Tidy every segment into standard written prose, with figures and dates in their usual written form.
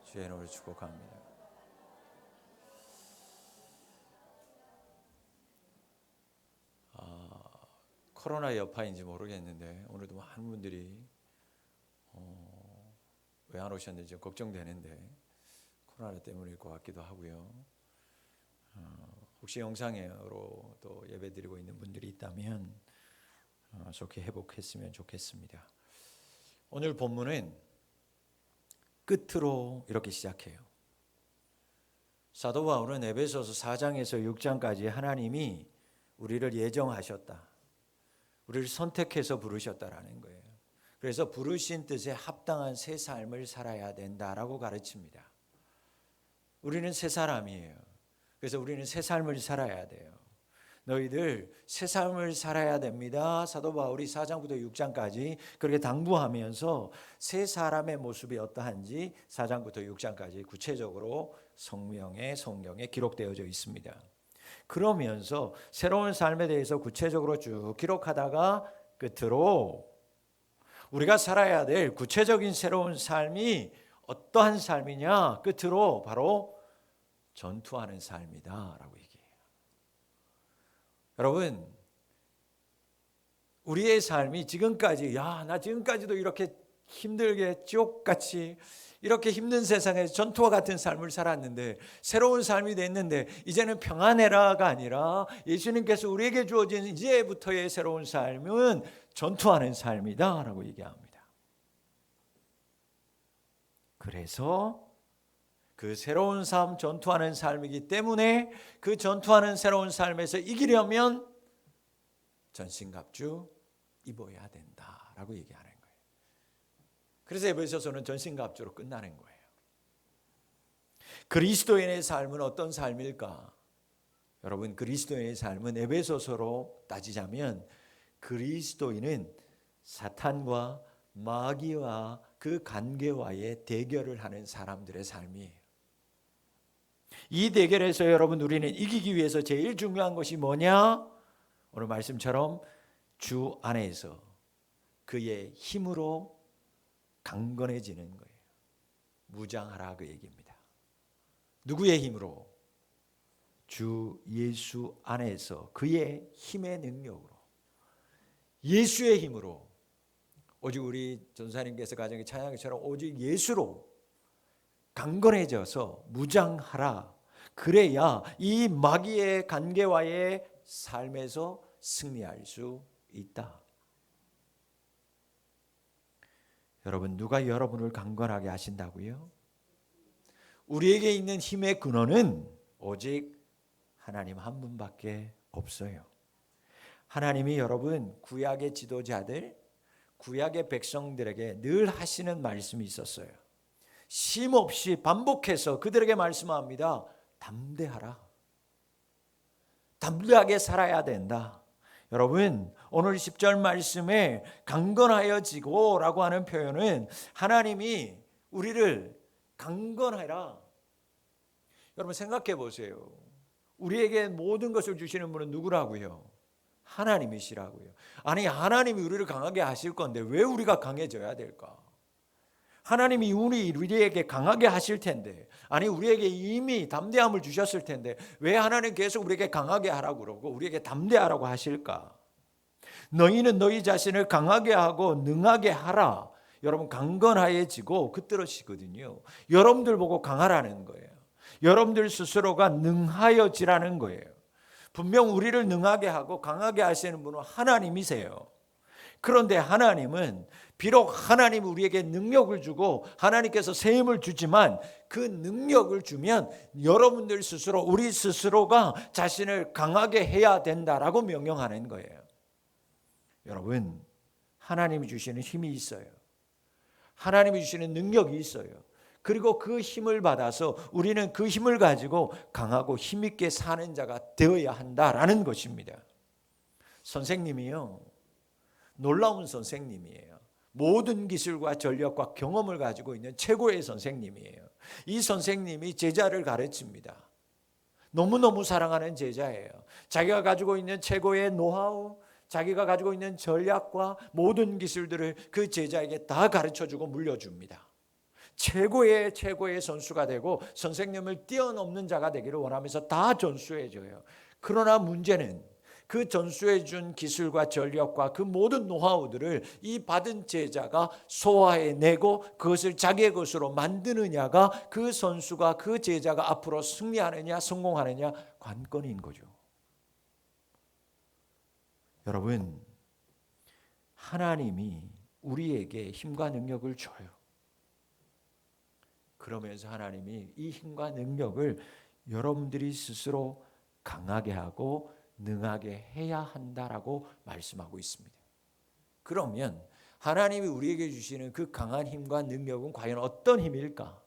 주의 이름으로 축복합니다. 코로나 여파인지 모르겠는데 오늘도 많은 분들이 왜 안 오셨는지 걱정되는데 코로나 때문일 것 같기도 하고요. 혹시 영상으로 또 예배드리고 있는 분들이 있다면 좋게 회복했으면 좋겠습니다. 오늘 본문은 끝으로 이렇게 시작해요. 사도 바울은 에베소서 4장에서 6장까지 하나님이 우리를 예정하셨다, 우리를 선택해서 부르셨다라는 거예요. 그래서 부르신 뜻에 합당한 새 삶을 살아야 된다라고 가르칩니다. 우리는 새 사람이에요. 그래서 우리는 새 삶을 살아야 돼요. 너희들 새 삶을 살아야 됩니다. 사도 바울이 4장부터 6장까지 그렇게 당부하면서 새 사람의 모습이 어떠한지 4장부터 6장까지 구체적으로 성경에 기록되어져 있습니다. 그러면서 새로운 삶에 대해서 구체적으로 쭉 기록하다가 끝으로 우리가 살아야 될 구체적인 새로운 삶이 어떠한 삶이냐, 끝으로 바로 전투하는 삶이다 라고 얘기해요. 여러분, 우리의 삶이 지금까지 나 지금까지도 이렇게 힘들게 지옥같이 이렇게 힘든 세상에서 전투와 같은 삶을 살았는데 새로운 삶이 됐는데 이제는 평안해라가 아니라 예수님께서 우리에게 주어진 이제부터의 새로운 삶은 전투하는 삶이다 라고 얘기합니다. 그래서 그 새로운 삶, 전투하는 삶이기 때문에 그 전투하는 새로운 삶에서 이기려면 전신갑주 입어야 된다라고 얘기하는 거예요. 그래서 에베소서는 전신갑주로 끝나는 거예요. 그리스도인의 삶은 어떤 삶일까? 여러분, 그리스도인의 삶은 에베소서로 따지자면 그리스도인은 사탄과 마귀와 그 관계와의 대결을 하는 사람들의 삶이에요. 이 대결에서 여러분, 우리는 이기기 위해서 제일 중요한 것이 뭐냐? 오늘 말씀처럼 주 안에서 그의 힘으로 강건해지는 거예요. 무장하라 그 얘기입니다. 누구의 힘으로? 주 예수 안에서 그의 힘의 능력으로, 예수의 힘으로, 오직 우리 전사님께서 가정의 찬양처럼 오직 예수로 강건해져서 무장하라. 그래야 이 마귀의 관계와의 삶에서 승리할 수 있다. 여러분, 누가 여러분을 강건하게 하신다고요? 우리에게 있는 힘의 근원은 오직 하나님 한 분밖에 없어요. 하나님이 여러분 구약의 지도자들, 구약의 백성들에게 늘 하시는 말씀이 있었어요. 쉼없이 반복해서 그들에게 말씀합니다. 담대하라. 담대하게 살아야 된다. 여러분, 오늘 10절 말씀에 강건하여지고 라고 하는 표현은 하나님이 우리를 강건하라. 여러분 생각해 보세요. 우리에게 모든 것을 주시는 분은 누구라고요? 하나님이시라고요. 아니, 하나님이 우리를 강하게 하실 건데 왜 우리가 강해져야 될까? 하나님이 우리에게 강하게 하실 텐데, 아니 우리에게 이미 담대함을 주셨을 텐데 왜 하나님 계속 우리에게 강하게 하라고 그러고 우리에게 담대하라고 하실까? 너희는 너희 자신을 강하게 하고 능하게 하라. 여러분, 강건하여지고 그뜻이거든요. 여러분들 보고 강하라는 거예요. 여러분들 스스로가 능하여지라는 거예요. 분명 우리를 능하게 하고 강하게 하시는 분은 하나님이세요. 그런데 하나님은 비록 하나님이 우리에게 능력을 주고 하나님께서 새 힘을 주지만 그 능력을 주면 여러분들 스스로, 우리 스스로가 자신을 강하게 해야 된다라고 명령하는 거예요. 여러분, 하나님이 주시는 힘이 있어요. 하나님이 주시는 능력이 있어요. 그리고 그 힘을 받아서 우리는 그 힘을 가지고 강하고 힘있게 사는 자가 되어야 한다라는 것입니다. 선생님이요, 놀라운 선생님이에요. 모든 기술과 전력과 경험을 가지고 있는 최고의 선생님이에요. 이 선생님이 제자를 가르칩니다. 너무너무 사랑하는 제자예요. 자기가 가지고 있는 최고의 노하우, 자기가 가지고 있는 전략과 모든 기술들을 그 제자에게 다 가르쳐주고 물려줍니다. 최고의 선수가 되고 선생님을 뛰어넘는 자가 되기를 원하면서 다 전수해줘요. 그러나 문제는 그 전수해 준 기술과 전력과 그 모든 노하우들을 이 받은 제자가 소화해내고 그것을 자기의 것으로 만드느냐가 그 선수가 그 제자가 앞으로 승리하느냐 성공하느냐 관건인 거죠. 여러분, 하나님이 우리에게 힘과 능력을 줘요. 그러면서 하나님이 이 힘과 능력을 여러분들이 스스로 강하게 하고 능하게 해야 한다라고 말씀하고 있습니다. 그러면 하나님이 우리에게 주시는 그 강한 힘과 능력은 과연 어떤 힘일까?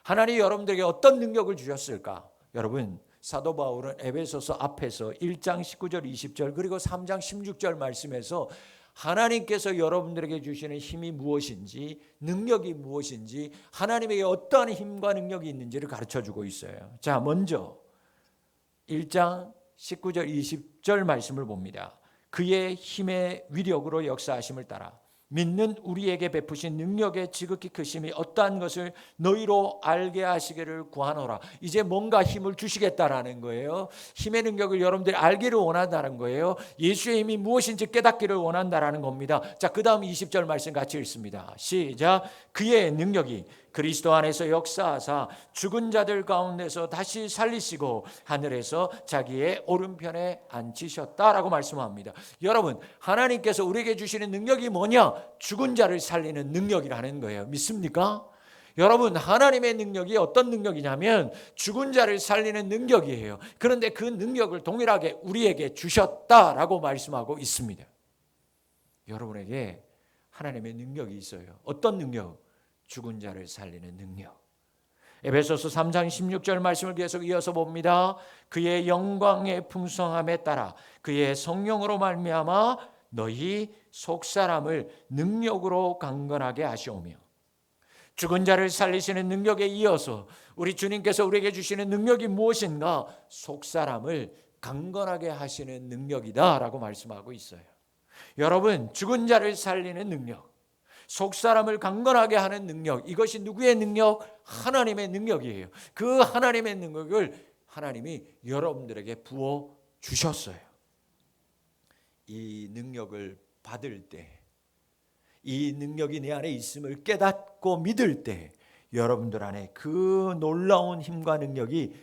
하나님이 여러분들에게 어떤 능력을 주셨을까? 여러분, 사도 바울은 에베소서 앞에서 1장 19절 20절 그리고 3장 16절 말씀에서 하나님께서 여러분들에게 주시는 힘이 무엇인지 능력이 무엇인지 하나님에게 어떠한 힘과 능력이 있는지를 가르쳐주고 있어요. 자, 먼저 1장 19절 20절 말씀을 봅니다. 그의 힘의 위력으로 역사하심을 따라 믿는 우리에게 베푸신 능력의 지극히 크심이 어떠한 것을 너희로 알게 하시기를 구하노라. 이제 뭔가 힘을 주시겠다라는 거예요. 힘의 능력을 여러분들이 알기를 원한다는 거예요. 예수의 힘이 무엇인지 깨닫기를 원한다라는 겁니다. 자, 그 다음 20절 말씀 같이 읽습니다. 시작. 그의 능력이 그리스도 안에서 역사하사 죽은 자들 가운데서 다시 살리시고 하늘에서 자기의 오른편에 앉히셨다라고 말씀합니다. 여러분, 하나님께서 우리에게 주시는 능력이 뭐냐? 죽은 자를 살리는 능력이라는 거예요. 믿습니까? 여러분, 하나님의 능력이 어떤 능력이냐면 죽은 자를 살리는 능력이에요. 그런데 그 능력을 동일하게 우리에게 주셨다라고 말씀하고 있습니다. 여러분에게 하나님의 능력이 있어요. 어떤 능력? 죽은 자를 살리는 능력. 에베소서 3장 16절 말씀을 계속 이어서 봅니다. 그의 영광의 풍성함에 따라 그의 성령으로 말미암아 너희 속사람을 능력으로 강건하게 하시오며, 죽은 자를 살리시는 능력에 이어서 우리 주님께서 우리에게 주시는 능력이 무엇인가? 속사람을 강건하게 하시는 능력이다라고 말씀하고 있어요. 여러분, 죽은 자를 살리는 능력, 속사람을 강건하게 하는 능력, 이것이 누구의 능력? 하나님의 능력이에요. 그 하나님의 능력을 하나님이 여러분들에게 부어 주셨어요. 이 능력을 받을 때, 이 능력이 내 안에 있음을 깨닫고 믿을 때 여러분들 안에 그 놀라운 힘과 능력이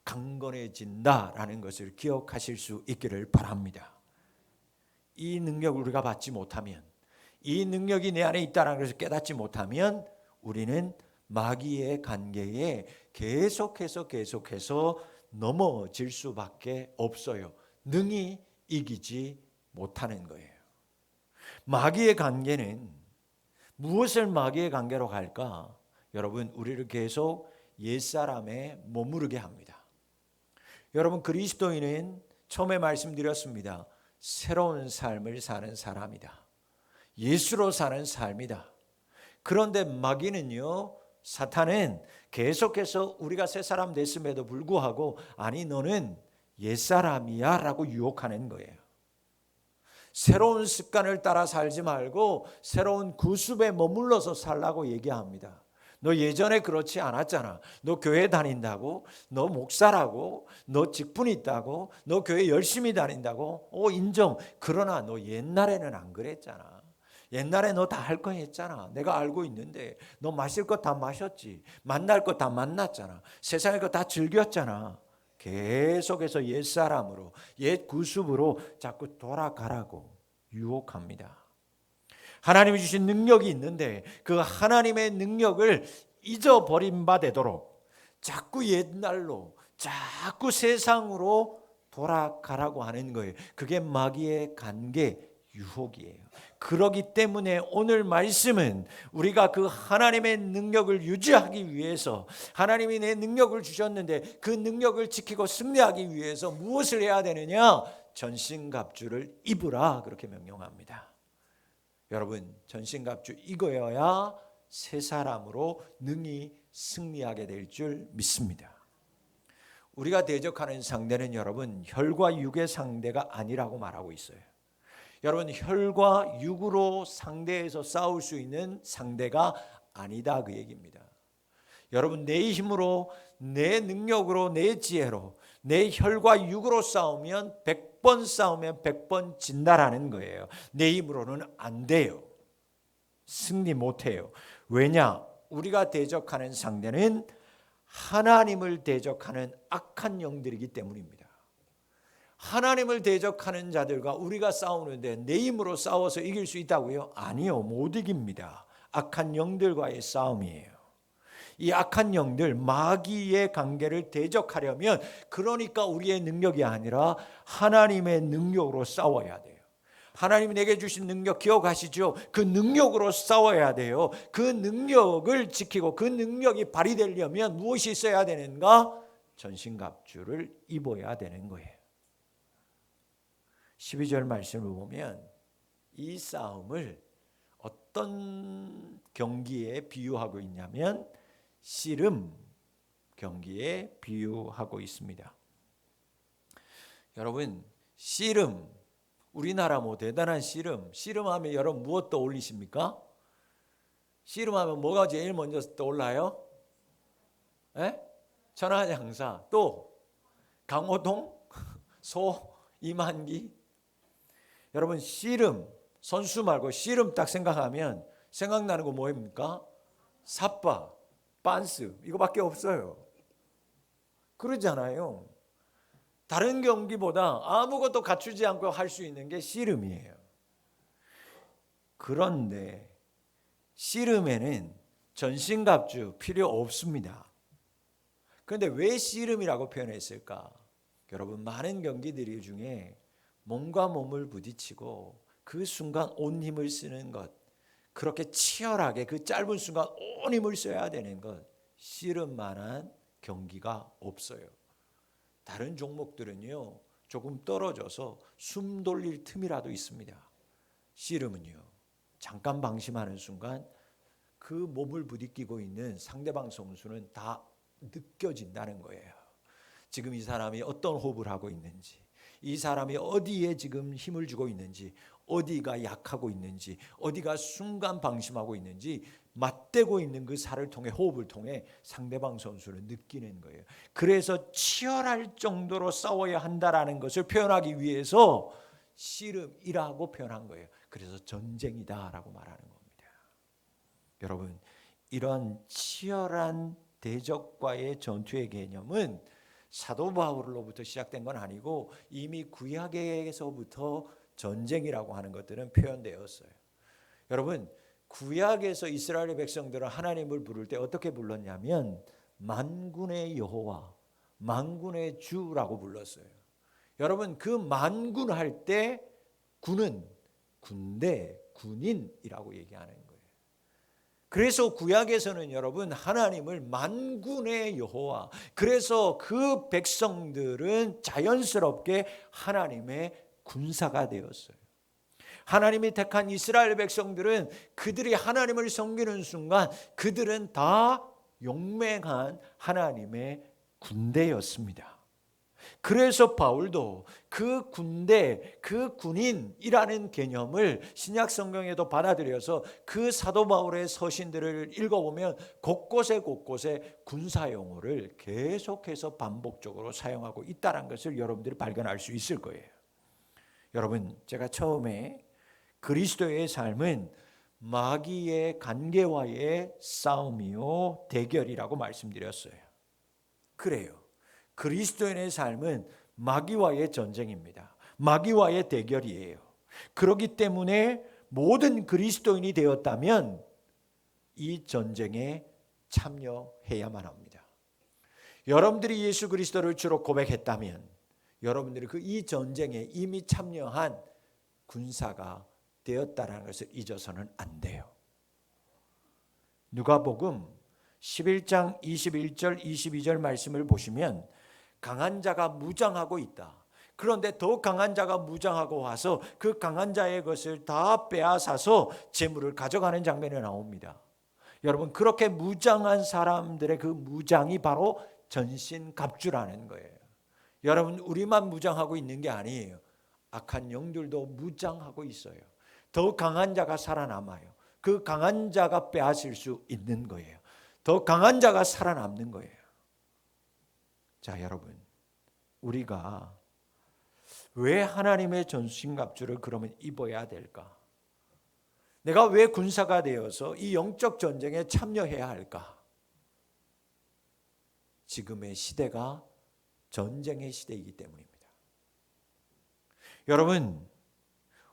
강건해진다라는 것을 기억하실 수 있기를 바랍니다. 이 능력을 우리가 받지 못하면, 이 능력이 내 안에 있다는 것을 깨닫지 못하면 우리는 마귀의 관계에 계속해서 넘어질 수밖에 없어요. 능히 이기지 못하는 거예요. 마귀의 관계는 무엇을 마귀의 관계로 갈까? 여러분, 우리를 계속 옛사람에 머무르게 합니다. 여러분, 그리스도인은 처음에 말씀드렸습니다. 새로운 삶을 사는 사람이다. 예수로 사는 삶이다. 그런데 마귀는요, 사탄은 계속해서 우리가 새 사람 됐음에도 불구하고 아니 너는 옛사람이야 라고 유혹하는 거예요. 새로운 습관을 따라 살지 말고 새로운 구습에 머물러서 살라고 얘기합니다. 너 예전에 그렇지 않았잖아. 너 교회 다닌다고, 너 목사라고, 너 직분 있다고, 너 교회 열심히 다닌다고, 인정. 그러나 너 옛날에는 안 그랬잖아. 옛날에 너 다 할 거 했잖아. 내가 알고 있는데 너 마실 거 다 마셨지. 만날 거 다 만났잖아. 세상의 거 다 즐겼잖아. 계속해서 옛사람으로, 옛 구습으로 자꾸 돌아가라고 유혹합니다. 하나님이 주신 능력이 있는데 그 하나님의 능력을 잊어버린 바 되도록 자꾸 옛날로, 자꾸 세상으로 돌아가라고 하는 거예요. 그게 마귀의 관계, 유혹이에요. 그렇기 때문에 오늘 말씀은 우리가 그 하나님의 능력을 유지하기 위해서, 하나님이 내 능력을 주셨는데 그 능력을 지키고 승리하기 위해서 무엇을 해야 되느냐? 전신갑주를 입으라, 그렇게 명령합니다. 여러분, 전신갑주 이거여야 새 사람으로 능히 승리하게 될 줄 믿습니다. 우리가 대적하는 상대는 여러분 혈과 육의 상대가 아니라고 말하고 있어요. 여러분, 혈과 육으로 상대해서 싸울 수 있는 상대가 아니다, 그 얘기입니다. 여러분, 내 힘으로, 내 능력으로, 내 지혜로, 내 혈과 육으로 싸우면 100번 싸우면 100번 진다라는 거예요. 내 힘으로는 안 돼요. 승리 못해요. 왜냐? 우리가 대적하는 상대는 하나님을 대적하는 악한 영들이기 때문입니다. 하나님을 대적하는 자들과 우리가 싸우는데 내 힘으로 싸워서 이길 수 있다고요? 아니요, 못 이깁니다. 악한 영들과의 싸움이에요. 이 악한 영들, 마귀의 관계를 대적하려면, 그러니까 우리의 능력이 아니라 하나님의 능력으로 싸워야 돼요. 하나님이 내게 주신 능력 기억하시죠? 그 능력으로 싸워야 돼요. 그 능력을 지키고 그 능력이 발휘되려면 무엇이 있어야 되는가? 전신갑주를 입어야 되는 거예요. 12절 말씀을 보면 이 싸움을 어떤 경기에 비유하고 있냐면 씨름 경기에 비유하고 있습니다. 여러분, 씨름, 우리나라 대단한 씨름하면 여러분 무엇 떠올리십니까? 씨름하면 뭐가 제일 먼저 떠올라요? 천하장사, 또 강호동, 소, 이만기. 여러분, 씨름, 선수 말고 씨름 딱 생각하면 생각나는 거 뭐입니까? 삿바, 빤스, 이거밖에 없어요. 그러잖아요. 다른 경기보다 아무것도 갖추지 않고 할 수 있는 게 씨름이에요. 그런데 씨름에는 전신갑주 필요 없습니다. 그런데 왜 씨름이라고 표현했을까? 여러분, 많은 경기들 중에 몸과 몸을 부딪히고 그 순간 온 힘을 쓰는 것, 그렇게 치열하게 그 짧은 순간 온 힘을 써야 되는 것, 씨름만한 경기가 없어요. 다른 종목들은요, 조금 떨어져서 숨 돌릴 틈이라도 있습니다. 씨름은요, 잠깐 방심하는 순간 그 몸을 부딪히고 있는 상대방 선수는 다 느껴진다는 거예요. 지금 이 사람이 어떤 호흡을 하고 있는지, 이 사람이 어디에 지금 힘을 주고 있는지, 어디가 약하고 있는지, 어디가 순간 방심하고 있는지 맞대고 있는 그 살을 통해, 호흡을 통해 상대방 선수를 느끼는 거예요. 그래서 치열할 정도로 싸워야 한다라는 것을 표현하기 위해서 씨름이라고 표현한 거예요. 그래서 전쟁이다라고 말하는 겁니다. 여러분, 이런 치열한 대적과의 전투의 개념은 사도 바울로부터 시작된 건 아니고 이미 구약에서부터 전쟁이라고 하는 것들은 표현되었어요. 여러분, 구약에서 이스라엘의 백성들은 하나님을 부를 때 어떻게 불렀냐면 만군의 여호와, 만군의 주라고 불렀어요. 여러분, 그 만군 할 때 군은 군대, 군인이라고 얘기하는 거예요. 그래서 구약에서는 여러분, 하나님을 만군의 여호와, 그래서 그 백성들은 자연스럽게 하나님의 군사가 되었어요. 하나님이 택한 이스라엘 백성들은 그들이 하나님을 섬기는 순간 그들은 다 용맹한 하나님의 군대였습니다. 그래서 바울도 그 군대, 그 군인이라는 개념을 신약 성경에도 받아들여서 그 사도 바울의 서신들을 읽어보면 곳곳에 군사 용어를 계속해서 반복적으로 사용하고 있다는 것을 여러분들이 발견할 수 있을 거예요. 여러분, 제가 처음에 그리스도의 삶은 마귀의 관계와의 싸움이요 대결이라고 말씀드렸어요. 그래요. 그리스도인의 삶은 마귀와의 전쟁입니다. 마귀와의 대결이에요. 그렇기 때문에 모든 그리스도인이 되었다면 이 전쟁에 참여해야만 합니다. 여러분들이 예수 그리스도를 주로 고백했다면 여러분들이 이 전쟁에 이미 참여한 군사가 되었다는 것을 잊어서는 안 돼요. 누가복음 11장 21절 22절 말씀을 보시면 강한 자가 무장하고 있다. 그런데 더 강한 자가 무장하고 와서 그 강한 자의 것을 다 빼앗아서 재물을 가져가는 장면이 나옵니다. 여러분, 그렇게 무장한 사람들의 그 무장이 바로 전신갑주라는 거예요. 여러분, 우리만 무장하고 있는 게 아니에요. 악한 영들도 무장하고 있어요. 더 강한 자가 살아남아요. 그 강한 자가 빼앗을 수 있는 거예요. 더 강한 자가 살아남는 거예요. 자, 여러분, 우리가 왜 하나님의 전신갑주를 그러면 입어야 될까? 내가 왜 군사가 되어서 이 영적 전쟁에 참여해야 할까? 지금의 시대가 전쟁의 시대이기 때문입니다. 여러분,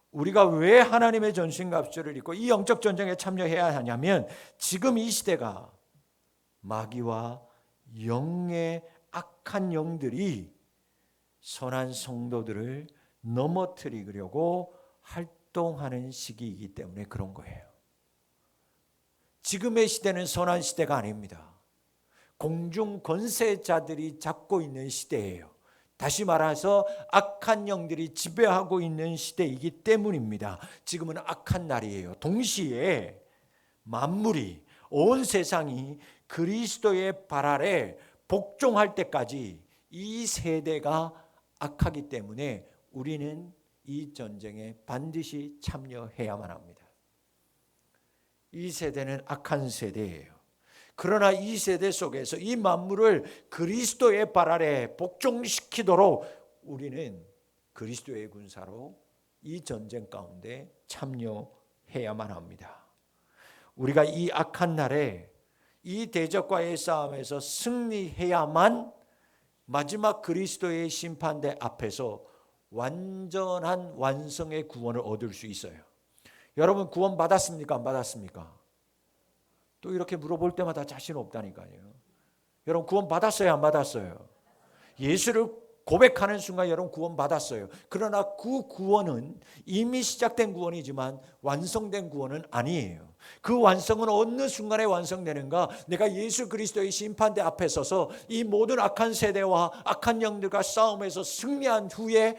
우리가 왜 하나님의 전신갑주를 입고 이 영적 전쟁에 참여해야 하냐면 지금 이 시대가 마귀와 영의 악한 영들이 선한 성도들을 넘어뜨리려고 활동하는 시기이기 때문에 그런 거예요. 지금의 시대는 선한 시대가 아닙니다. 공중 권세자들이 잡고 있는 시대예요. 다시 말해서 악한 영들이 지배하고 있는 시대이기 때문입니다. 지금은 악한 날이에요. 동시에 만물이, 온 세상이 그리스도의 발 아래 복종할 때까지 이 세대가 악하기 때문에 우리는 이 전쟁에 반드시 참여해야만 합니다. 이 세대는 악한 세대예요. 그러나 이 세대 속에서 이 만물을 그리스도의 발 아래 복종시키도록 우리는 그리스도의 군사로 이 전쟁 가운데 참여해야만 합니다. 우리가 이 악한 날에 이 대적과의 싸움에서 승리해야만 마지막 그리스도의 심판대 앞에서 완전한 완성의 구원을 얻을 수 있어요. 여러분, 구원 받았습니까? 안 받았습니까? 또 이렇게 물어볼 때마다 자신 없다니까요. 여러분, 구원 받았어요? 안 받았어요? 예수를 고백하는 순간 여러분 구원 받았어요. 그러나 그 구원은 이미 시작된 구원이지만 완성된 구원은 아니에요. 그 완성은 어느 순간에 완성되는가? 내가 예수 그리스도의 심판대 앞에 서서 이 모든 악한 세대와 악한 영들과 싸움에서 승리한 후에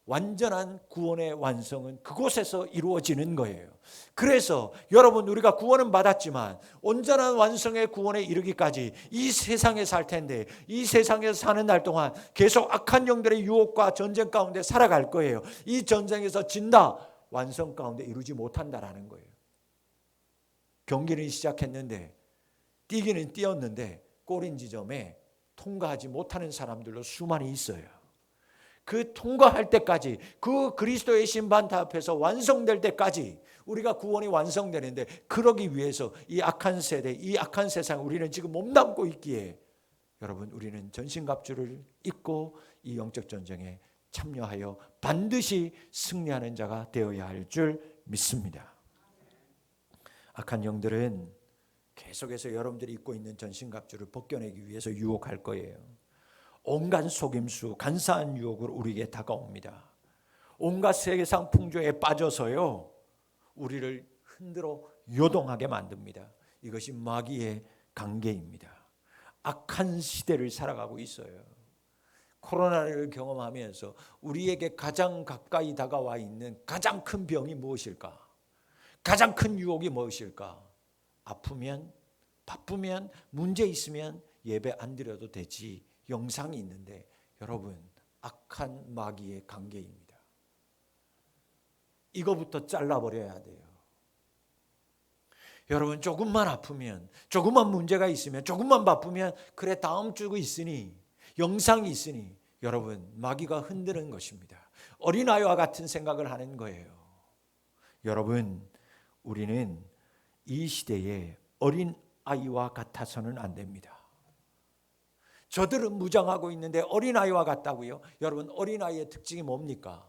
완전한 구원의 완성은 그곳에서 이루어지는 거예요. 그래서 여러분, 우리가 구원은 받았지만 온전한 완성의 구원에 이르기까지 이 세상에 살 텐데 이 세상에서 사는 날 동안 계속 악한 영들의 유혹과 전쟁 가운데 살아갈 거예요. 이 전쟁에서 진다, 완성 가운데 이루지 못한다라는 거예요. 경기는 시작했는데 뛰기는 뛰었는데 골인 지점에 통과하지 못하는 사람들도 수많이 있어요. 그 통과할 때까지, 그 그리스도의 심판대 앞에서 완성될 때까지 우리가 구원이 완성되는데, 그러기 위해서 이 악한 세대, 이 악한 세상 우리는 지금 몸담고 있기에 여러분, 우리는 전신갑주를 입고 이 영적 전쟁에 참여하여 반드시 승리하는 자가 되어야 할 줄 믿습니다. 악한 영들은 계속해서 여러분들이 입고 있는 전신갑주를 벗겨내기 위해서 유혹할 거예요. 온갖 속임수, 간사한 유혹으로 우리에게 다가옵니다. 온갖 세상 풍조에 빠져서요, 우리를 흔들어 요동하게 만듭니다. 이것이 마귀의 관계입니다. 악한 시대를 살아가고 있어요. 코로나를 경험하면서 우리에게 가장 가까이 다가와 있는 가장 큰 병이 무엇일까? 가장 큰 유혹이 무엇일까? 아프면, 바쁘면, 문제 있으면 예배 안 드려도 되지. 영상이 있는데 여러분, 악한 마귀의 관계입니다. 이거부터 잘라버려야 돼요. 여러분, 조금만 아프면, 조금만 문제가 있으면, 조금만 바쁘면 그래 다음 주가 있으니, 영상이 있으니 여러분, 마귀가 흔드는 것입니다. 어린아이와 같은 생각을 하는 거예요. 여러분, 우리는 이 시대에 어린아이와 같아서는 안 됩니다. 저들은 무장하고 있는데 어린아이와 같다고요? 여러분, 어린아이의 특징이 뭡니까?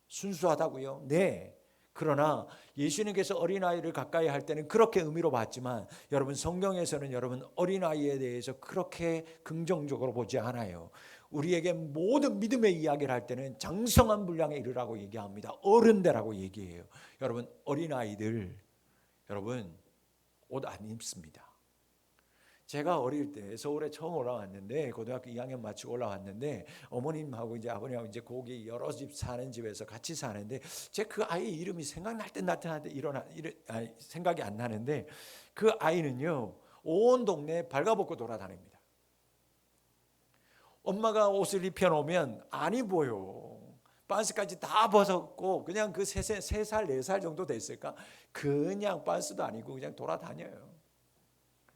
순수하다고요? 네. 그러나 예수님께서 어린아이를 가까이 할 때는 그렇게 의미로 봤지만 여러분, 성경에서는 여러분 어린아이에 대해서 그렇게 긍정적으로 보지 않아요. 우리에게 모든 믿음의 이야기를 할 때는 장성한 분량에 이르라고 얘기합니다. 어른되라고 얘기해요. 여러분, 어린아이들 여러분 옷 안 입습니다. 제가 어릴 때 서울에 처음 올라왔는데, 고등학교 2학년 마치고 올라왔는데 어머님하고 이제 아버님하고 이제 거기 여러 집 사는 집에서 같이 사는데, 제 그 아이 이름이 생각날 때 생각이 안 나는데, 그 아이는요 온 동네 발가벗고 돌아다닙니다. 엄마가 옷을 입혀놓으면 안 입어요. 반스까지 다 벗었고 그냥 그 3살 4살 정도 됐을까, 그냥 반스도 아니고 그냥 돌아다녀요.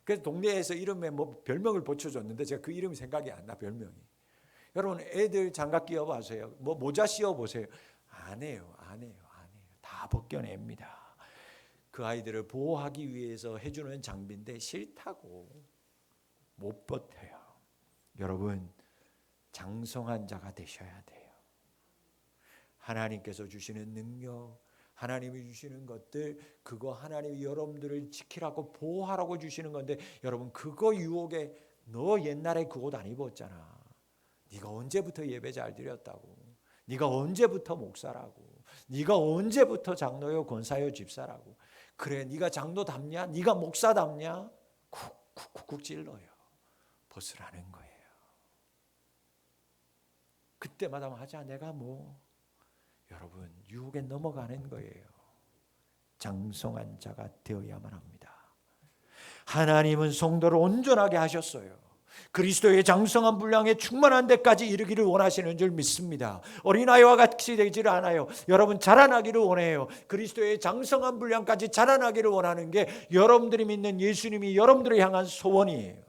그래서 동네에서 이름에 뭐 별명을 붙여줬는데 제가 그 이름이 생각이 안 나, 별명이. 여러분 애들 장갑 끼워보세요. 뭐 모자 씌워보세요. 안 해요. 다 벗겨냅니다. 그 아이들을 보호하기 위해서 해주는 장비인데 싫다고 못 버텨요. 여러분, 장성한 자가 되셔야 돼요. 하나님께서 주시는 능력, 하나님이 주시는 것들, 그거 하나님이 여러분들을 지키라고 보호하라고 주시는 건데, 여러분 그거 유혹에 너 옛날에 그 옷 안 입었잖아. 네가 언제부터 예배 잘 드렸다고, 네가 언제부터 목사라고, 네가 언제부터 장로요 권사요 집사라고, 그래 네가 장로답냐, 네가 목사답냐, 쿡쿡쿡 찔러요. 벗으라는 거예요. 그때마다 하자 내가 뭐. 여러분 유혹에 넘어가는 거예요. 장성한 자가 되어야만 합니다. 하나님은 성도를 온전하게 하셨어요. 그리스도의 장성한 분량에 충만한 데까지 이르기를 원하시는 줄 믿습니다. 어린아이와 같이 되지를 않아요. 여러분 자라나기를 원해요. 그리스도의 장성한 분량까지 자라나기를 원하는 게 여러분들이 믿는 예수님이 여러분들을 향한 소원이에요.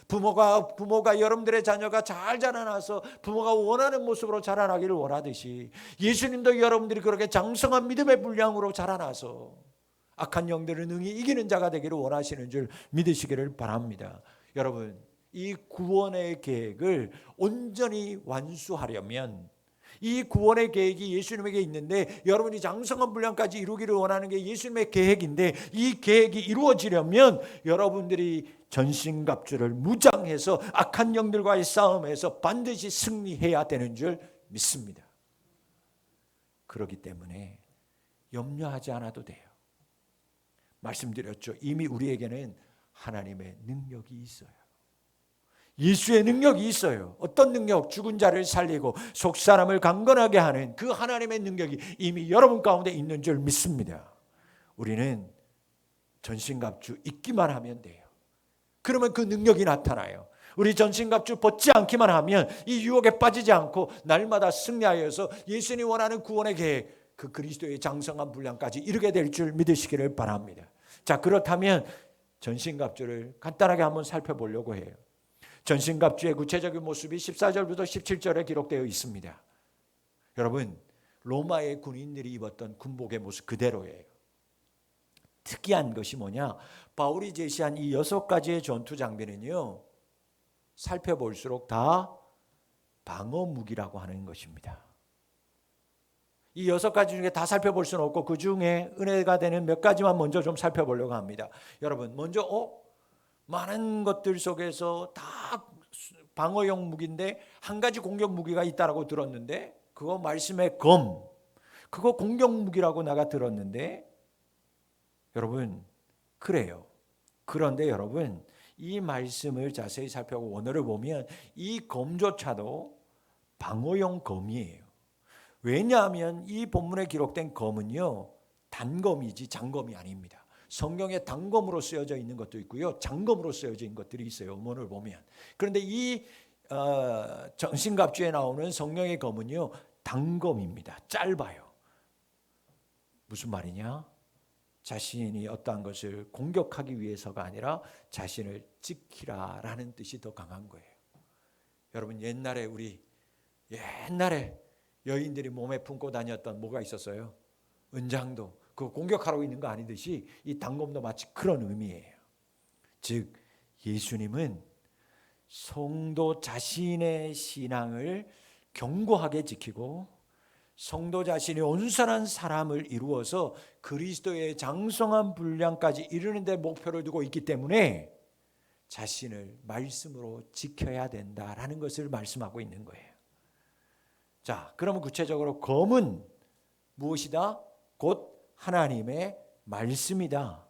부모가 여러분들의 자녀가 잘 자라나서 부모가 원하는 모습으로 자라나기를 원하듯이 예수님도 여러분들이 그렇게 장성한 믿음의 분량으로 자라나서 악한 영들을 능히 이기는 자가 되기를 원하시는 줄 믿으시기를 바랍니다. 여러분 이 구원의 계획을 온전히 완수하려면, 이 구원의 계획이 예수님에게 있는데 여러분이 장성한 분량까지 이루기를 원하는 게 예수님의 계획인데, 이 계획이 이루어지려면 여러분들이 전신갑주를 무장해서 악한 영들과의 싸움에서 반드시 승리해야 되는 줄 믿습니다. 그렇기 때문에 염려하지 않아도 돼요. 말씀드렸죠. 이미 우리에게는 하나님의 능력이 있어요. 예수의 능력이 있어요. 어떤 능력? 죽은 자를 살리고 속사람을 강건하게 하는 그 하나님의 능력이 이미 여러분 가운데 있는 줄 믿습니다. 우리는 전신갑주 입기만 하면 돼요. 그러면 그 능력이 나타나요. 우리 전신갑주 벗지 않기만 하면 이 유혹에 빠지지 않고 날마다 승리하여서 예수님이 원하는 구원의 계획, 그 그리스도의 장성한 분량까지 이르게 될 줄 믿으시기를 바랍니다. 자, 그렇다면 전신갑주를 간단하게 한번 살펴보려고 해요. 전신갑주의 구체적인 모습이 14절부터 17절에 기록되어 있습니다. 여러분 로마의 군인들이 입었던 군복의 모습 그대로예요. 특이한 것이 뭐냐, 바울이 제시한 이 6가지의 전투 장비는요 살펴볼수록 다 방어 무기라고 하는 것입니다. 이 6가지 중에 다 살펴볼 수는 없고 그 중에 은혜가 되는 몇 가지만 먼저 좀 살펴보려고 합니다. 여러분 먼저 많은 것들 속에서 다 방어용 무기인데 한 가지 공격 무기가 있다라고 들었는데, 그거 말씀의 검, 그거 공격 무기라고 내가 들었는데, 여러분 그래요. 그런데 여러분 이 말씀을 자세히 살펴보고 원어를 보면 이 검조차도 방어용 검이에요. 왜냐하면 이 본문에 기록된 검은요 단검이지 장검이 아닙니다. 성경에 단검으로 쓰여져 있는 것도 있고요, 장검으로 쓰여져 있는 것들이 있어요, 원어를 보면. 그런데 이 전신갑주에 나오는 성령의 검은요 단검입니다. 짧아요. 무슨 말이냐? 자신이 어떠한 것을 공격하기 위해서가 아니라 자신을 지키라라는 뜻이 더 강한 거예요. 여러분 옛날에 여인들이 몸에 품고 다녔던 뭐가 있었어요? 은장도. 그거 공격하라고 있는 거 아니듯이 이 단검도 마치 그런 의미예요. 즉 예수님은 성도 자신의 신앙을 견고하게 지키고 성도 자신이 온전한 사람을 이루어서 그리스도의 장성한 분량까지 이르는 데 목표를 두고 있기 때문에 자신을 말씀으로 지켜야 된다라는 것을 말씀하고 있는 거예요. 자, 그러면 구체적으로 검은 무엇이다? 곧 하나님의 말씀이다.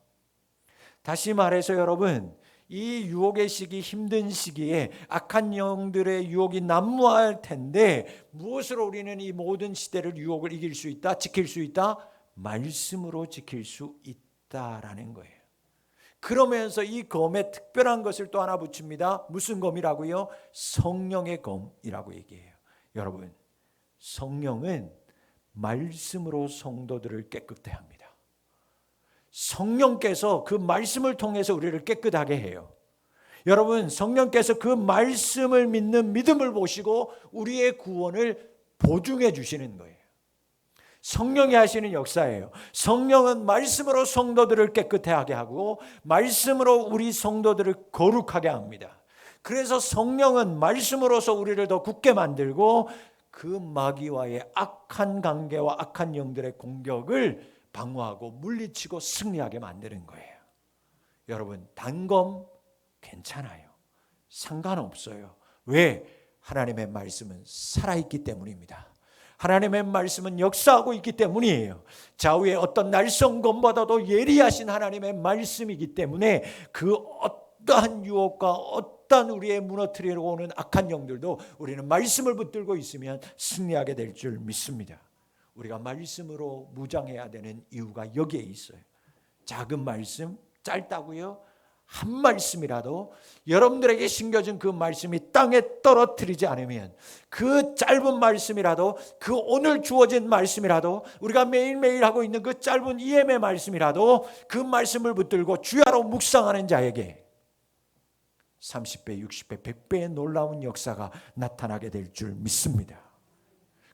다시 말해서 여러분, 이 유혹의 시기, 힘든 시기에 악한 영들의 유혹이 난무할 텐데 무엇으로 우리는 이 모든 시대를 유혹을 이길 수 있다, 지킬 수 있다? 말씀으로 지킬 수 있다라는 거예요. 그러면서 이 검에 특별한 것을 또 하나 붙입니다. 무슨 검이라고요? 성령의 검이라고 얘기해요. 여러분, 성령은 말씀으로 성도들을 깨끗게 합니다. 성령께서 그 말씀을 통해서 우리를 깨끗하게 해요. 여러분, 성령께서 그 말씀을 믿는 믿음을 보시고 우리의 구원을 보증해 주시는 거예요. 성령이 하시는 역사예요. 성령은 말씀으로 성도들을 깨끗하게 하고 말씀으로 우리 성도들을 거룩하게 합니다. 그래서 성령은 말씀으로서 우리를 더 굳게 만들고 그 마귀와의 악한 관계와 악한 영들의 공격을 방어하고 물리치고 승리하게 만드는 거예요. 여러분, 단검 괜찮아요. 상관없어요. 왜? 하나님의 말씀은 살아있기 때문입니다. 하나님의 말씀은 역사하고 있기 때문이에요. 좌우의 어떤 날성검보다도 예리하신 하나님의 말씀이기 때문에 그 어떠한 유혹과 어떠한 우리의 무너뜨리려 오는 악한 영들도 우리는 말씀을 붙들고 있으면 승리하게 될 줄 믿습니다. 우리가 말씀으로 무장해야 되는 이유가 여기에 있어요. 작은 말씀, 짧다고요? 한 말씀이라도 여러분들에게 심겨진 그 말씀이 땅에 떨어뜨리지 않으면 그 짧은 말씀이라도 그 오늘 주어진 말씀이라도 우리가 매일매일 하고 있는 그 짧은 EM의 말씀이라도 그 말씀을 붙들고 주야로 묵상하는 자에게 30배, 60배, 100배의 놀라운 역사가 나타나게 될 줄 믿습니다.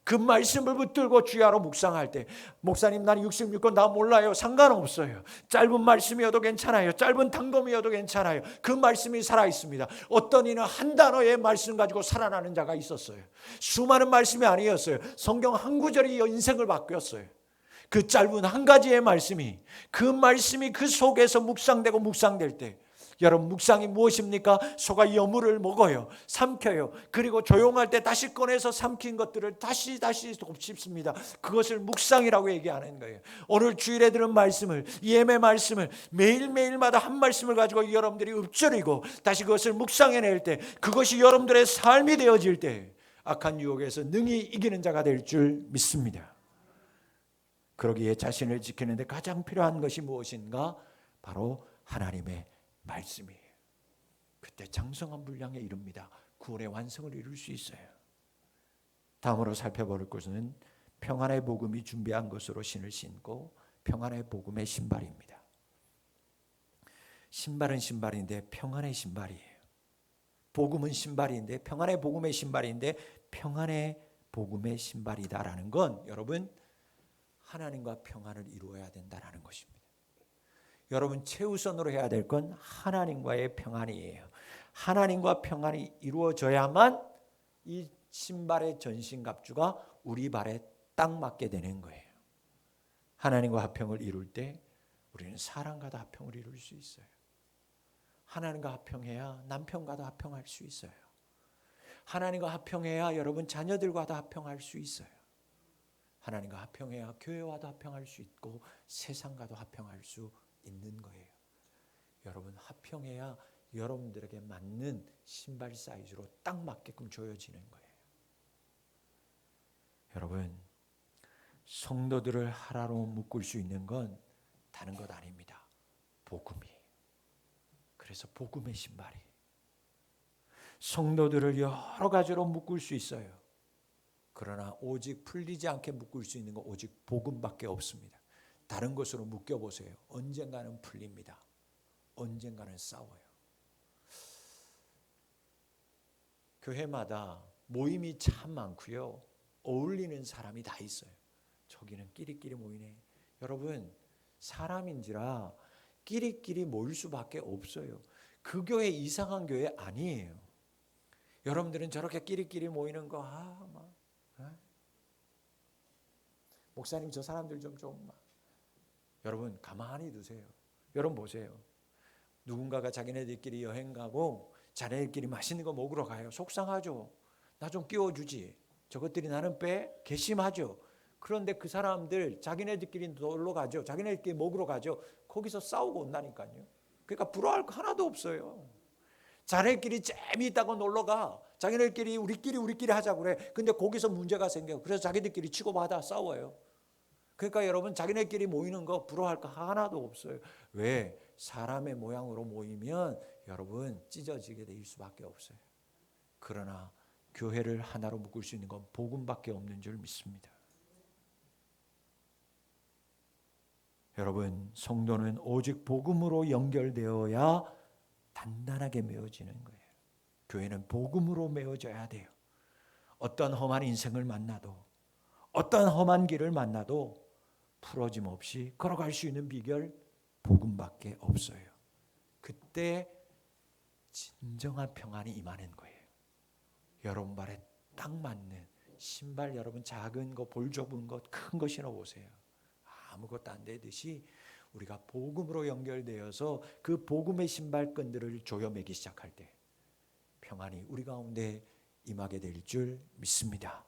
그 말씀을 붙들고 주야로 묵상할 때 목사님 나는 66권 다 몰라요. 상관없어요. 짧은 말씀이어도 괜찮아요. 짧은 단검이어도 괜찮아요. 그 말씀이 살아있습니다. 어떤 이는 한 단어의 말씀 가지고 살아나는 자가 있었어요. 수많은 말씀이 아니었어요. 성경 한 구절이 인생을 바뀌었어요. 그 짧은 한 가지의 말씀이 그 속에서 묵상되고 묵상될 때 여러분, 묵상이 무엇입니까? 소가 여물을 먹어요. 삼켜요. 그리고 조용할 때 다시 꺼내서 삼킨 것들을 다시 곱씹습니다. 그것을 묵상이라고 얘기하는 거예요. 오늘 주일에 들은 말씀을, EM의 말씀을 매일매일마다 한 말씀을 가지고 여러분들이 읊조리고 다시 그것을 묵상해낼 때 그것이 여러분들의 삶이 되어질 때 악한 유혹에서 능히 이기는 자가 될 줄 믿습니다. 그러기에 자신을 지키는데 가장 필요한 것이 무엇인가? 바로 하나님의 말씀이에요. 그때 장성한 분량에 이릅니다. 구원의 완성을 이룰 수 있어요. 다음으로 살펴볼 것은 평안의 복음이 준비한 것으로 신을 신고 평안의 복음의 신발입니다. 신발은 신발인데 평안의 신발이에요. 복음은 신발인데 평안의 복음의 신발인데 평안의 복음의 신발이다라는 건 여러분 하나님과 평안을 이루어야 된다라는 것입니다. 여러분 최우선으로 해야 될 건 하나님과의 평안이에요. 하나님과 평안이 이루어져야만 이 신발의 전신갑주가 우리 발에 딱 맞게 되는 거예요. 하나님과 화평을 이룰 때 우리는 사람과도 화평을 이룰 수 있어요. 하나님과 화평해야 남편과도 화평할 수 있어요. 하나님과 화평해야 여러분 자녀들과도 화평할 수 있어요. 하나님과 화평해야 교회와도 화평할 수 있고 세상과도 화평할 수 있는 거예요. 여러분 화평해야 여러분들에게 맞는 신발 사이즈로 딱 맞게끔 조여지는 거예요. 여러분 성도들을 하나로 묶을 수 있는 건 다른 것 아닙니다. 복음이에요. 그래서 복음의 신발이 성도들을 여러 가지로 묶을 수 있어요. 그러나 오직 풀리지 않게 묶을 수 있는 건 오직 복음밖에 없습니다. 다른 것으로 묶여보세요. 언젠가는 풀립니다. 언젠가는 싸워요. 교회마다 모임이 참 많고요. 어울리는 사람이 다 있어요. 저기는 끼리끼리 모이네. 여러분 사람인지라 끼리끼리 모일 수밖에 없어요. 그 교회 이상한 교회 아니에요. 여러분들은 저렇게 끼리끼리 모이는 거 목사님 저 사람들 좀 여러분 가만히 두세요. 여러분 보세요. 누군가가 자기네들끼리 여행 가고 자네들끼리 맛있는 거 먹으러 가요. 속상하죠. 나 좀 끼워주지. 저것들이 나는 괘씸하죠. 그런데 그 사람들 자기네들끼리 놀러 가죠. 자기네들끼리 먹으러 가죠. 거기서 싸우고 온다니까요. 그러니까 부러워할 거 하나도 없어요. 자네들끼리 재미있다고 놀러 가. 자기네들끼리 우리끼리 하자고 그래. 근데 거기서 문제가 생겨. 그래서 자기들끼리 치고받아 싸워요. 그러니까 여러분 자기네끼리 모이는 거 부러워할 거 하나도 없어요. 왜? 사람의 모양으로 모이면 여러분 찢어지게 될 수밖에 없어요. 그러나 교회를 하나로 묶을 수 있는 건 복음밖에 없는 줄 믿습니다. 여러분, 성도는 오직 복음으로 연결되어야 단단하게 메어지는 거예요. 교회는 복음으로 메어져야 돼요. 어떤 험한 인생을 만나도, 어떤 험한 길을 만나도 풀어짐 없이 걸어갈 수 있는 비결, 복음밖에 없어요. 그때 진정한 평안이 임하는 거예요. 여러분 발에 딱 맞는 신발, 여러분 작은 거, 볼 좁은 것, 큰 거 신어보세요. 아무것도 안 되듯이 우리가 복음으로 연결되어서 그 복음의 신발끈들을 조여매기 시작할 때 평안이 우리 가운데 임하게 될 줄 믿습니다.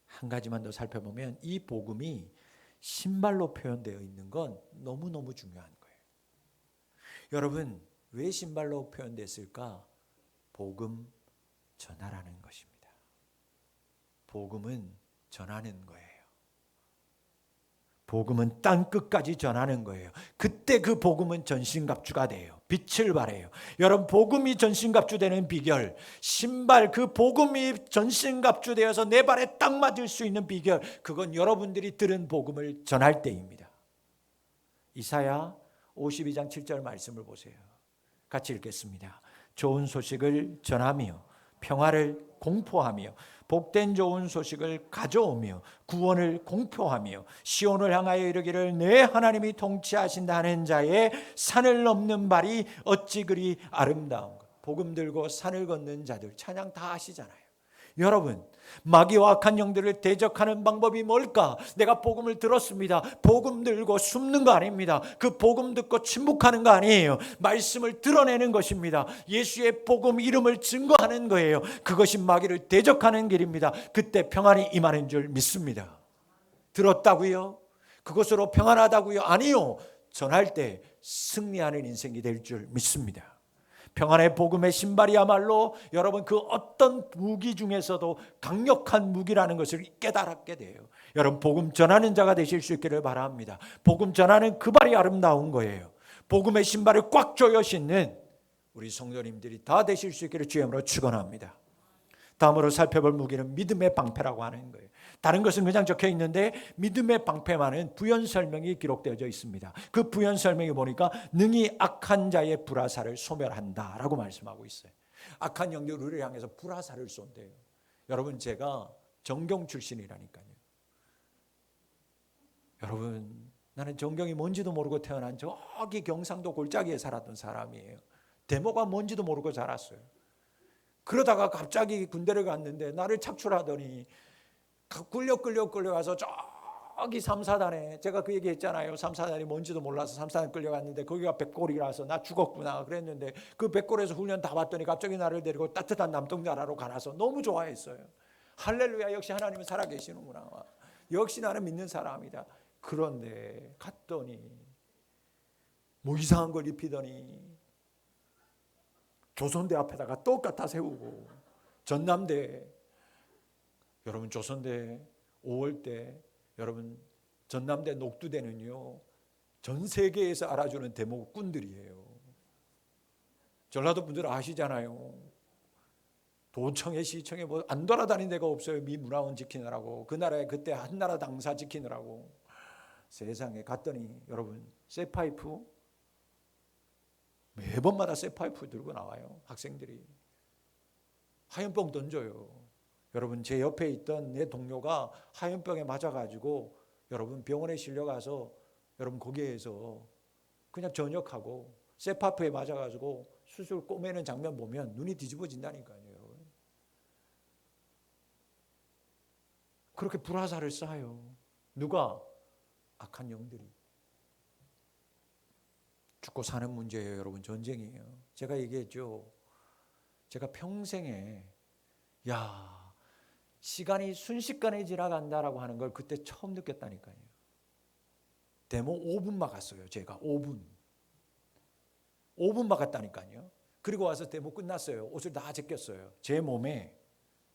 한 가지만 더 살펴보면 이 복음이 신발로 표현되어 있는 건 너무너무 중요한 거예요. 여러분, 왜 신발로 표현됐을까? 복음 전하라는 것입니다. 복음은 전하는 거예요. 복음은 땅 끝까지 전하는 거예요. 그때 그 복음은 전신갑주가 돼요. 빛을 발해요. 여러분, 복음이 전신갑주 되는 비결, 신발, 그 복음이 전신갑주 되어서 내 발에 딱 맞을 수 있는 비결, 그건 여러분들이 들은 복음을 전할 때입니다. 이사야 52장 7절 말씀을 보세요. 같이 읽겠습니다. 좋은 소식을 전하며 평화를 공포하며 복된 좋은 소식을 가져오며 구원을 공표하며 시온을 향하여 이르기를 내 하나님이 통치하신다는 자의 산을 넘는 발이 어찌 그리 아름다운가. 복음 들고 산을 걷는 자들 찬양 다 아시잖아요. 여러분, 마귀와 악한 영들을 대적하는 방법이 뭘까? 내가 복음을 들었습니다. 복음 들고 숨는 거 아닙니다. 그 복음 듣고 침묵하는 거 아니에요. 말씀을 드러내는 것입니다. 예수의 복음 이름을 증거하는 거예요. 그것이 마귀를 대적하는 길입니다. 그때 평안이 임하는 줄 믿습니다. 들었다고요? 그것으로 평안하다고요? 아니요. 전할 때 승리하는 인생이 될 줄 믿습니다. 평안의 복음의 신발이야말로 여러분 그 어떤 무기 중에서도 강력한 무기라는 것을 깨달았게 돼요. 여러분, 복음 전하는 자가 되실 수 있기를 바랍니다. 복음 전하는 그 발이 아름다운 거예요. 복음의 신발을 꽉 조여 신는 우리 성도님들이 다 되실 수 있기를 주의 이름으로 축원합니다. 다음으로 살펴볼 무기는 믿음의 방패라고 하는 거예요. 다른 것은 그냥 적혀 있는데 믿음의 방패만은 부연 설명이 기록되어져 있습니다. 그 부연 설명이 보니까 능히 악한 자의 불화살을 소멸한다라고 말씀하고 있어요. 악한 영들이 우리를 향해서 불화살을 쏜대요. 여러분, 제가 정경 출신이라니까요. 여러분, 나는 정경이 뭔지도 모르고 태어난 저기 경상도 골짜기에 살았던 사람이에요. 데모가 뭔지도 모르고 자랐어요. 그러다가 갑자기 군대를 갔는데 나를 착출하더니 끌려가서 저기 3사단에, 제가 그 얘기 했잖아요. 3사단이 뭔지도 몰라서 3사단 끌려갔는데 거기가 백골이라서 나 죽었구나 그랬는데 그 백골에서 훈련 다 받더니 갑자기 나를 데리고 따뜻한 남동나라로 가라서 너무 좋아했어요. 할렐루야, 역시 하나님은 살아계시는구나. 역시 나는 믿는 사람이다. 그런데 갔더니 뭐 이상한 걸 입히더니 조선대 앞에다가 똑같아 세우고, 전남대, 여러분 조선대 5월대, 여러분 전남대 녹두대는요 전 세계에서 알아주는 대목꾼들이에요. 전라도 분들 아시잖아요. 도청에 시청에 뭐 안 돌아다닌 데가 없어요. 미 문화원 지키느라고, 그 나라에 그때 한나라 당사 지키느라고. 세상에 갔더니 여러분 쇠파이프, 매번마다 쇠파이프 들고 나와요. 학생들이 화염병 던져요. 여러분, 제 옆에 있던 내 동료가 화염병에 맞아가지고 여러분 병원에 실려가서 여러분 거기에서 그냥 전역하고 쇠파이프에 맞아가지고 수술 꼬매는 장면 보면 눈이 뒤집어진다니까요. 여러분, 그렇게 불화살을 쏴요. 누가? 악한 영들이. 죽고 사는 문제예요. 여러분, 전쟁이에요. 제가 얘기했죠. 제가 평생에 시간이 순식간에 지나간다라고 하는 걸 그때 처음 느꼈다니까요. 데모 5분 막았어요. 제가 5분 막았다니까요. 그리고 와서 데모 끝났어요. 옷을 다 제꼈어요. 제 몸에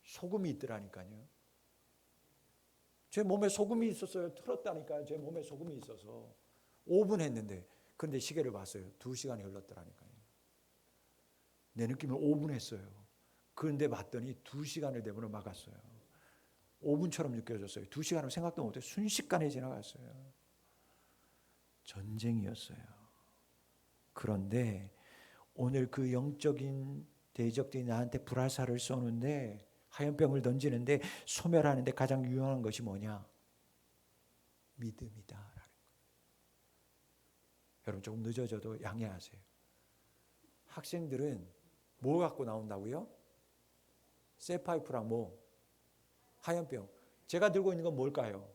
소금이 있더라니까요. 제 몸에 소금이 있었어요. 틀었다니까요. 제 몸에 소금이 있어서 5분 했는데, 그런데 시계를 봤어요. 2시간이 흘렀더라니까요. 내 느낌을 5분 했어요. 그런데 봤더니 2시간을 대문을 막았어요. 5분처럼 느껴졌어요. 2시간은 생각도 못해요. 순식간에 지나갔어요. 전쟁이었어요. 그런데 오늘 그 영적인 대적들이 나한테 불화살을 쏘는데, 화염병을 던지는데, 소멸하는데 가장 유용한 것이 뭐냐? 믿음이다. 여러분 조금 늦어져도 양해하세요. 학생들은 뭐 갖고 나온다고요? 쇠파이프랑 화염병. 제가 들고 있는 건 뭘까요?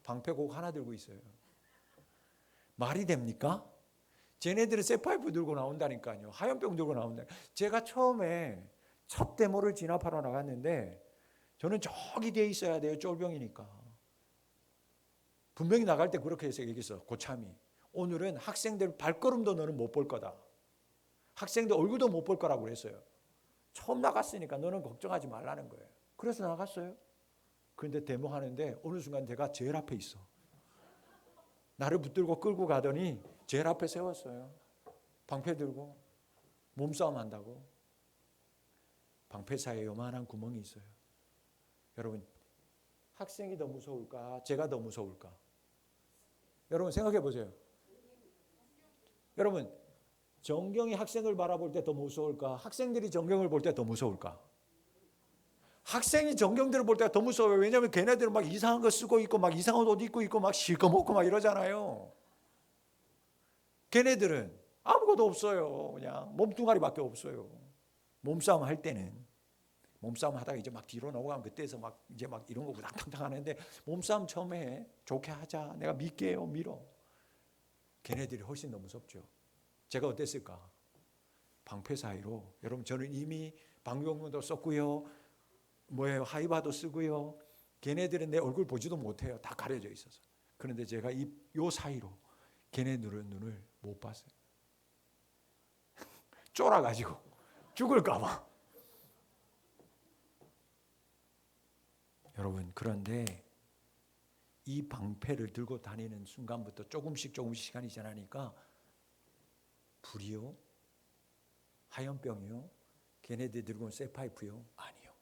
방패곡 하나 들고 있어요. 말이 됩니까? 쟤네들은 쇠파이프 들고 나온다니까요. 화염병 들고 나온다. 제가 처음에 첫 데모를 진압하러 나갔는데 저는 저기 뒤에 있어야 돼요. 쫄병이니까. 분명히 나갈 때 그렇게 해서 얘기했어. 고참이. 오늘은 학생들 발걸음도 너는 못 볼 거다. 학생들 얼굴도 못 볼 거라고 그랬어요. 처음 나갔으니까 너는 걱정하지 말라는 거예요. 그래서 나갔어요. 그런데 데모하는데 어느 순간 제가 제일 앞에 있어. 나를 붙들고 끌고 가더니 제일 앞에 세웠어요. 방패 들고 몸싸움 한다고. 방패 사이에 요만한 구멍이 있어요. 여러분, 학생이 더 무서울까? 제가 더 무서울까? 여러분 생각해 보세요. 여러분, 정경이 학생을 바라볼 때 더 무서울까? 학생들이 정경을 볼 때 더 무서울까? 학생이 정경들을 볼 때가 더 무서워요. 왜냐하면 걔네들은 막 이상한 거 쓰고 있고 막 이상한 옷 입고 있고 막 실컷 막 이러잖아요. 걔네들은 아무것도 없어요. 그냥 몸뚱아리밖에 없어요. 몸싸움 할 때는, 몸싸움 하다가 이제 막 뒤로 넘어가면 그때서 막 이제 막 이런 거 우당탕탕 하는데, 몸싸움 처음에 좋게 하자. 내가 믿게요. 밀어. 걔네들이 훨씬 더 무섭죠. 제가 어땠을까? 방패 사이로. 여러분 저는 이미 방공문도 썼고요. 하이바도 쓰고요. 걔네들은 내 얼굴 보지도 못해요. 다 가려져 있어서. 그런데 제가 요 사이로 걔네들은 눈을 못 봤어요. 쫄아가지고 죽을까 봐. 여러분, 그런데 이 방패를 들고 다니는 순간부터 조금씩 시간이 지나니까 불이요? 화염병이요? 걔네들이 들고 온 쇠파이프요? 아니요.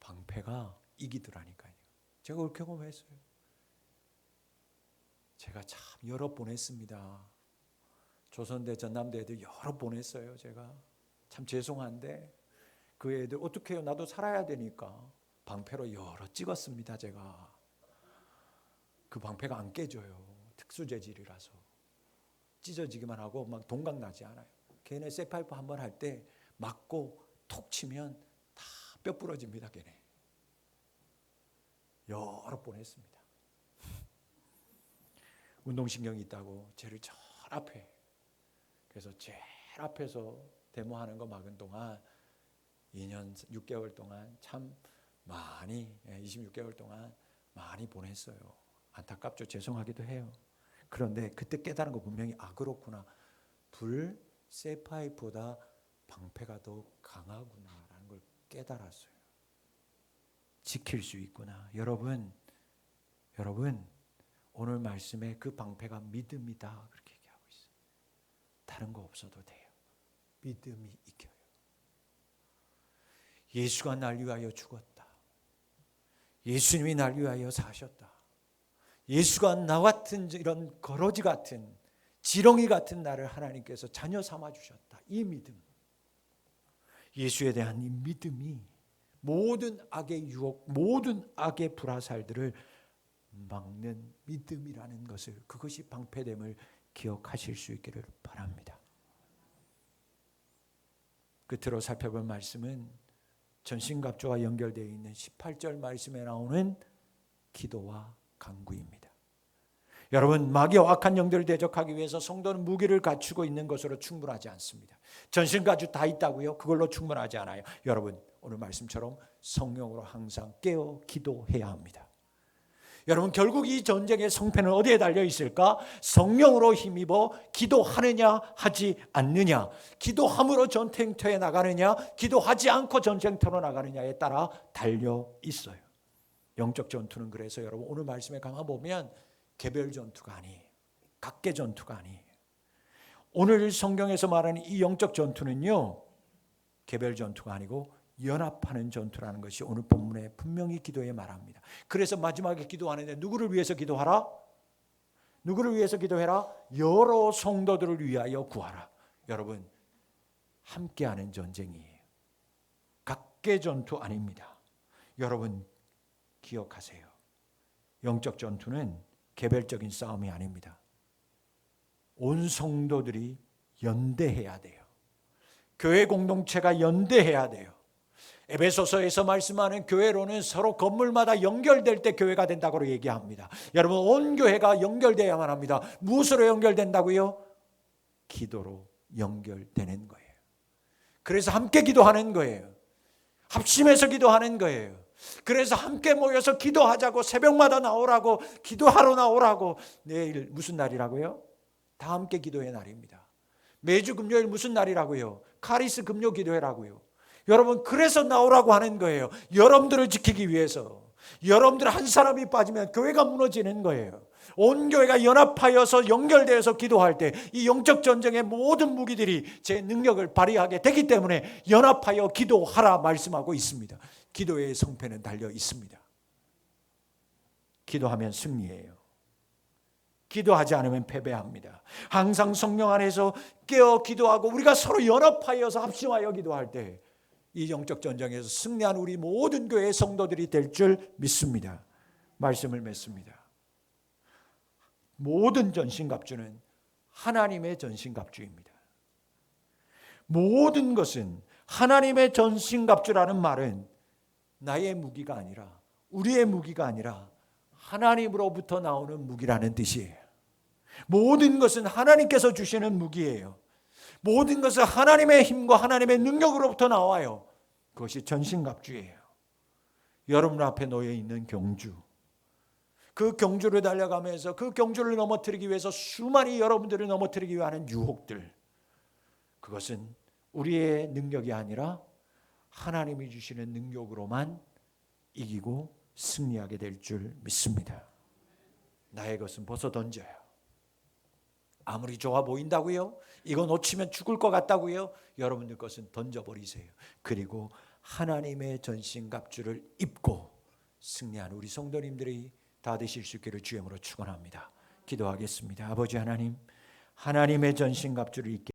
방패가 이기더라니까요. 제가 그걸 경험했어요. 제가 참 여러 번 했습니다. 조선대 전남대 애들 여러 번 했어요. 제가 참 죄송한데 그 애들 어떻게 해요? 나도 살아야 되니까 방패로 여러 찍었습니다. 제가 그 방패가 안 깨져요. 특수 재질이라서 찢어지기만 하고 막 동강 나지 않아요. 걔네 쇠파이프 한번 할 때 맞고 톡 치면 다 뼈 부러집니다. 걔네 여러 번 했습니다. 운동신경이 있다고 쟤를 저 앞에, 그래서 제일 앞에서 데모하는 거 막은 동안 2년 6개월 동안 참 많이, 26개월 동안 많이 보냈어요. 안타깝죠. 죄송하기도 해요. 그런데 그때 깨달은 거 분명히 그렇구나. 쇠파이프보다 방패가 더 강하구나라는 걸 깨달았어요. 지킬 수 있구나. 여러분 오늘 말씀에 그 방패가 믿음이다 그렇게 얘기하고 있어요. 다른 거 없어도 돼요. 믿음이 이겨요. 예수가 날 위하여 죽었다. 예수님이 날 위하여 사셨다. 예수가 나 같은 이런 거러지 같은 지렁이 같은 나를 하나님께서 자녀 삼아 주셨다. 이 믿음, 예수에 대한 이 믿음이 모든 악의 유혹, 모든 악의 불화살들을 막는 믿음이라는 것을, 그것이 방패됨을 기억하실 수 있기를 바랍니다. 끝으로 살펴볼 말씀은 전신갑주와 연결되어 있는 18절 말씀에 나오는 기도와 간구입니다. 여러분, 마귀와 악한 영들을 대적하기 위해서 성도는 무기를 갖추고 있는 것으로 충분하지 않습니다. 전신갑주 다 있다고요? 그걸로 충분하지 않아요. 여러분, 오늘 말씀처럼 성령으로 항상 깨어 기도해야 합니다. 여러분, 결국 이 전쟁의 성패는 어디에 달려 있을까? 성령으로 힘입어 기도하느냐 하지 않느냐, 기도함으로 전쟁터에 나가느냐, 기도하지 않고 전쟁터로 나가느냐에 따라 달려 있어요. 영적 전투는 그래서 여러분 오늘 말씀에 가만 보면 개별 전투가 아니에요. 각계 전투가 아니에요. 오늘 성경에서 말하는 이 영적 전투는요, 개별 전투가 아니고 연합하는 전투라는 것이 오늘 본문에 분명히 기도에 말합니다. 그래서 마지막에 기도하는데 누구를 위해서 기도하라? 누구를 위해서 기도해라? 여러 성도들을 위하여 구하라. 여러분, 함께하는 전쟁이에요. 각계 전투 아닙니다. 여러분 기억하세요. 영적 전투는 개별적인 싸움이 아닙니다. 온 성도들이 연대해야 돼요. 교회 공동체가 연대해야 돼요. 에베소서에서 말씀하는 교회로는 서로 건물마다 연결될 때 교회가 된다고 얘기합니다. 여러분, 온 교회가 연결돼야만 합니다. 무엇으로 연결된다고요? 기도로 연결되는 거예요. 그래서 함께 기도하는 거예요. 합심해서 기도하는 거예요. 그래서 함께 모여서 기도하자고, 새벽마다 나오라고, 기도하러 나오라고. 내일 무슨 날이라고요? 다 함께 기도의 날입니다. 매주 금요일 무슨 날이라고요? 카리스 금요 기도회라고요. 여러분, 그래서 나오라고 하는 거예요. 여러분들을 지키기 위해서. 여러분들 한 사람이 빠지면 교회가 무너지는 거예요. 온 교회가 연합하여서 연결되어서 기도할 때 이 영적 전쟁의 모든 무기들이 제 능력을 발휘하게 되기 때문에 연합하여 기도하라 말씀하고 있습니다. 기도의 성패는 달려 있습니다. 기도하면 승리해요. 기도하지 않으면 패배합니다. 항상 성령 안에서 깨어 기도하고 우리가 서로 연합하여서 합심하여 기도할 때 이 영적 전쟁에서 승리한 우리 모든 교회의 성도들이 될 줄 믿습니다. 말씀을 맺습니다. 모든 전신갑주는 하나님의 전신갑주입니다. 모든 것은 하나님의 전신갑주라는 말은 나의 무기가 아니라, 우리의 무기가 아니라 하나님으로부터 나오는 무기라는 뜻이에요. 모든 것은 하나님께서 주시는 무기예요. 모든 것은 하나님의 힘과 하나님의 능력으로부터 나와요. 그것이 전신갑주예요. 여러분 앞에 놓여 있는 경주, 그 경주를 달려가면서 그 경주를 넘어뜨리기 위해서 수많이 여러분들을 넘어뜨리기 위한 유혹들, 그것은 우리의 능력이 아니라 하나님이 주시는 능력으로만 이기고 승리하게 될 줄 믿습니다. 나의 것은 벗어 던져요. 아무리 좋아 보인다고요? 이거 놓치면 죽을 것 같다고요? 여러분들 것은 던져버리세요. 그리고 하나님의 전신갑주를 입고 승리한 우리 성도님들이 다 되실 수 있기를 주님으로 축원합니다. 기도하겠습니다. 아버지 하나님, 하나님의 전신갑주를 입게